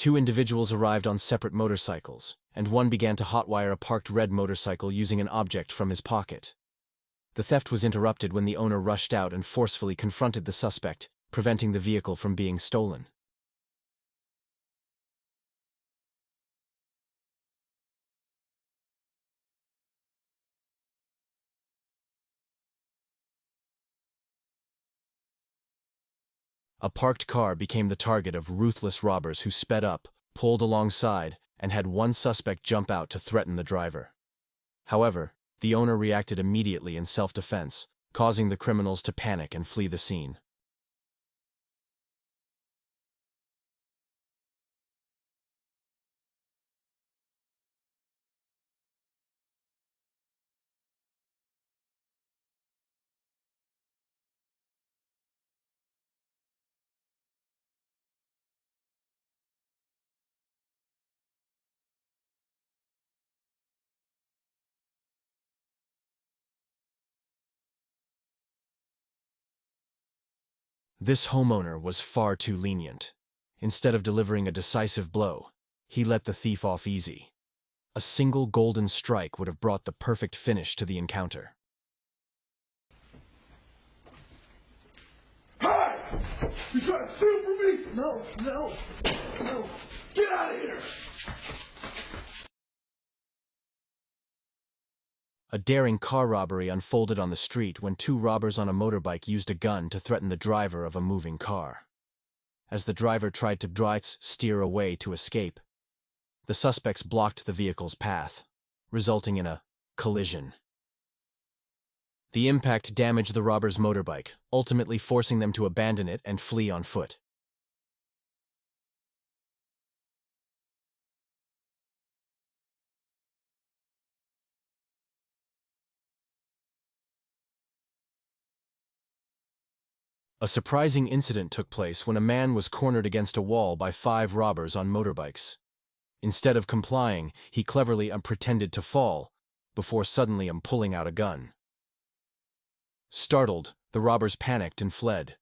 Two individuals arrived on separate motorcycles, and one began to hotwire a parked red motorcycle using an object from his pocket. The theft was interrupted when the owner rushed out and forcefully confronted the suspect, preventing the vehicle from being stolen. A parked car became the target of ruthless robbers who sped up, pulled alongside, and had one suspect jump out to threaten the driver. However, the owner reacted immediately in self-defense, causing the criminals to panic and flee the scene. This homeowner was far too lenient. Instead of delivering a decisive blow, he let the thief off easy. A single golden strike would have brought the perfect finish to the encounter. Hi! You trying to steal from me? No. Get out of here! A daring car robbery unfolded on the street when two robbers on a motorbike used a gun to threaten the driver of a moving car. As the driver tried to steer away to escape, the suspects blocked the vehicle's path, resulting in a collision. The impact damaged the robber's motorbike, ultimately forcing them to abandon it and flee on foot. A surprising incident took place when a man was cornered against a wall by 5 robbers on motorbikes. Instead of complying, he cleverly pretended to fall, before suddenly pulling out a gun. Startled, the robbers panicked and fled.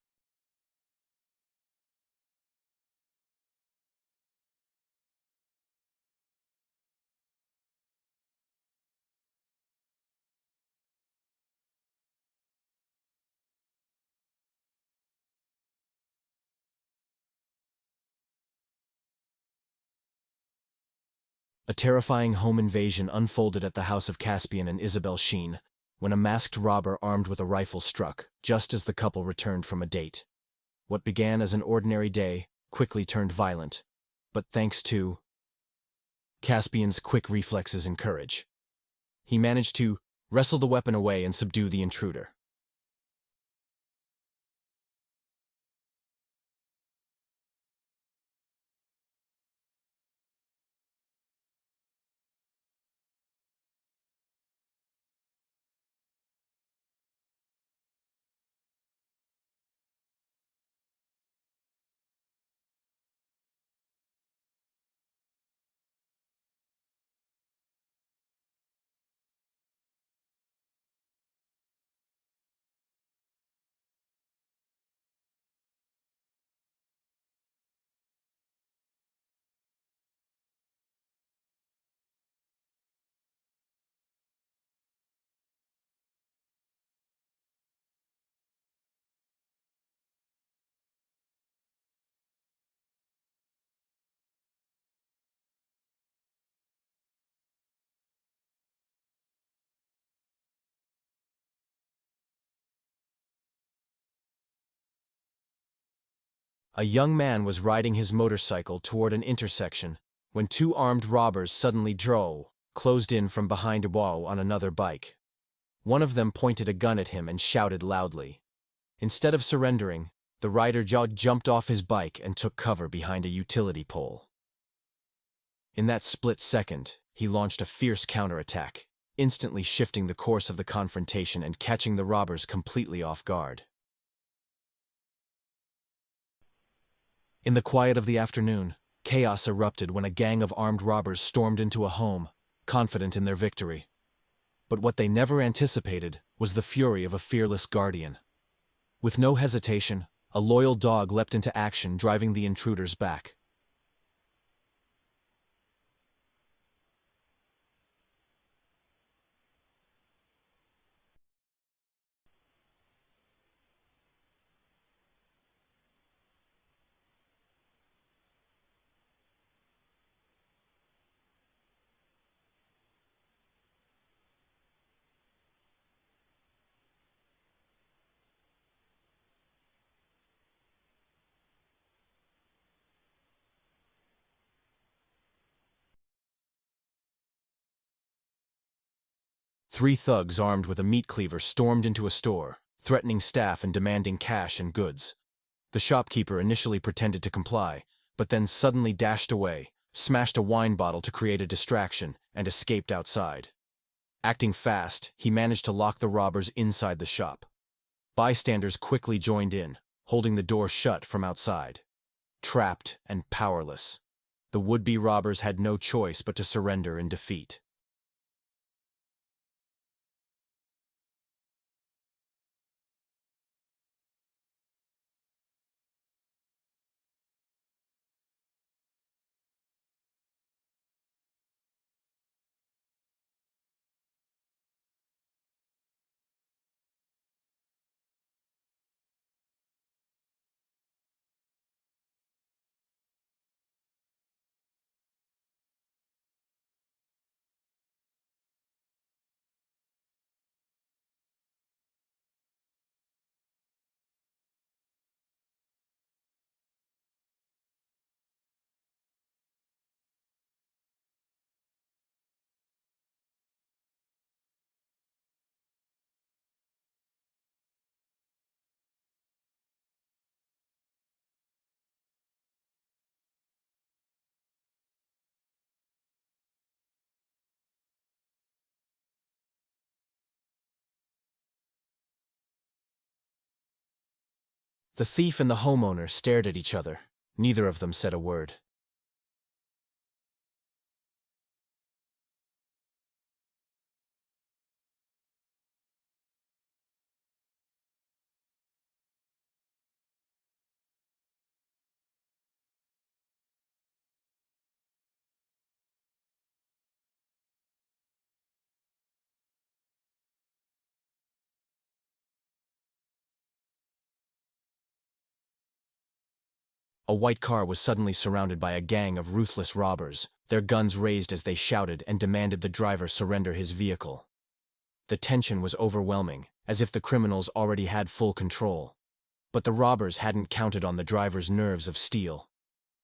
A terrifying home invasion unfolded at the house of Caspian and Isabel Sheen, when a masked robber armed with a rifle struck, just as the couple returned from a date. What began as an ordinary day quickly turned violent, but thanks to Caspian's quick reflexes and courage, he managed to wrestle the weapon away and subdue the intruder. A young man was riding his motorcycle toward an intersection when 2 armed robbers suddenly closed in from behind a wall on another bike. One of them pointed a gun at him and shouted loudly. Instead of surrendering, the rider jumped off his bike and took cover behind a utility pole. In that split second, he launched a fierce counterattack, instantly shifting the course of the confrontation and catching the robbers completely off guard. In the quiet of the afternoon, chaos erupted when a gang of armed robbers stormed into a home, confident in their victory. But what they never anticipated was the fury of a fearless guardian. With no hesitation, a loyal dog leapt into action, driving the intruders back. Three thugs armed with a meat cleaver stormed into a store, threatening staff and demanding cash and goods. The shopkeeper initially pretended to comply, but then suddenly dashed away, smashed a wine bottle to create a distraction, and escaped outside. Acting fast, he managed to lock the robbers inside the shop. Bystanders quickly joined in, holding the door shut from outside. Trapped and powerless, the would-be robbers had no choice but to surrender in defeat. The thief and the homeowner stared at each other. Neither of them said a word. A white car was suddenly surrounded by a gang of ruthless robbers, their guns raised as they shouted and demanded the driver surrender his vehicle. The tension was overwhelming, as if the criminals already had full control. But the robbers hadn't counted on the driver's nerves of steel.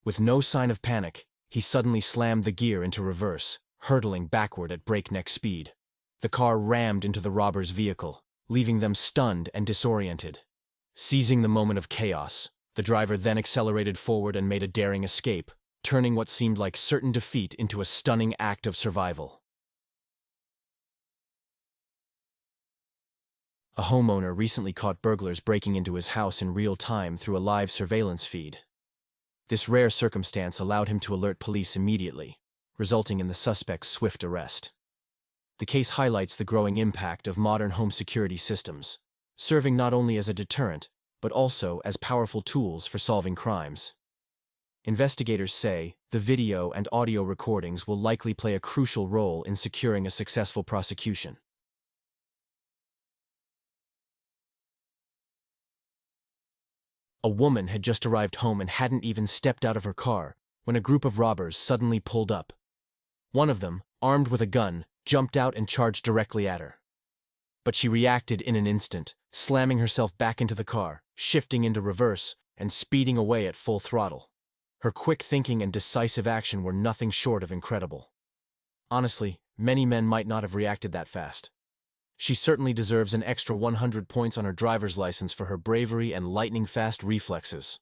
With no sign of panic, he suddenly slammed the gear into reverse, hurtling backward at breakneck speed. The car rammed into the robbers' vehicle, leaving them stunned and disoriented. Seizing the moment of chaos, the driver then accelerated forward and made a daring escape, turning what seemed like certain defeat into a stunning act of survival. A homeowner recently caught burglars breaking into his house in real time through a live surveillance feed. This rare circumstance allowed him to alert police immediately, resulting in the suspect's swift arrest. The case highlights the growing impact of modern home security systems, serving not only as a deterrent, but also as powerful tools for solving crimes. Investigators say the video and audio recordings will likely play a crucial role in securing a successful prosecution. A woman had just arrived home and hadn't even stepped out of her car when a group of robbers suddenly pulled up. One of them, armed with a gun, jumped out and charged directly at her. But she reacted in an instant, slamming herself back into the car, shifting into reverse, and speeding away at full throttle. Her quick thinking and decisive action were nothing short of incredible. Honestly, many men might not have reacted that fast. She certainly deserves an extra 100 points on her driver's license for her bravery and lightning-fast reflexes.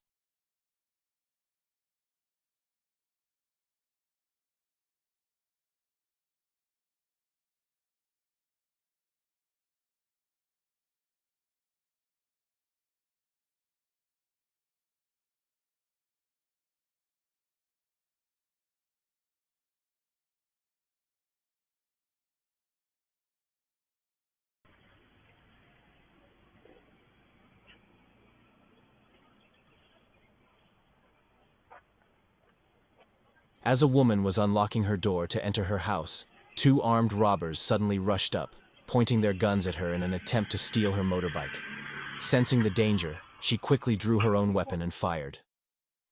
As a woman was unlocking her door to enter her house, two armed robbers suddenly rushed up, pointing their guns at her in an attempt to steal her motorbike. Sensing the danger, she quickly drew her own weapon and fired.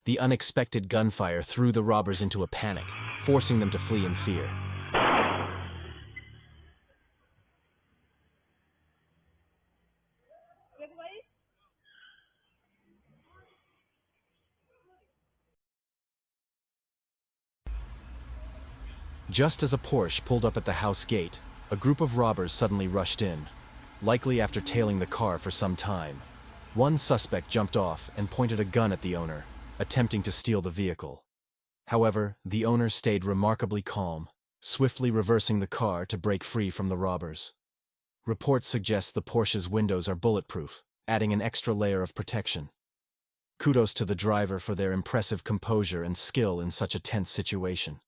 The unexpected gunfire threw the robbers into a panic, forcing them to flee in fear. Just as a Porsche pulled up at the house gate, A group of robbers suddenly rushed in, likely after tailing the car for some time. One suspect jumped off and pointed a gun at the owner, attempting to steal the vehicle. However, the owner stayed remarkably calm, swiftly reversing the car to break free from the robbers. Reports suggest the Porsche's windows are bulletproof, adding an extra layer of protection. Kudos to the driver for their impressive composure and skill in such a tense situation.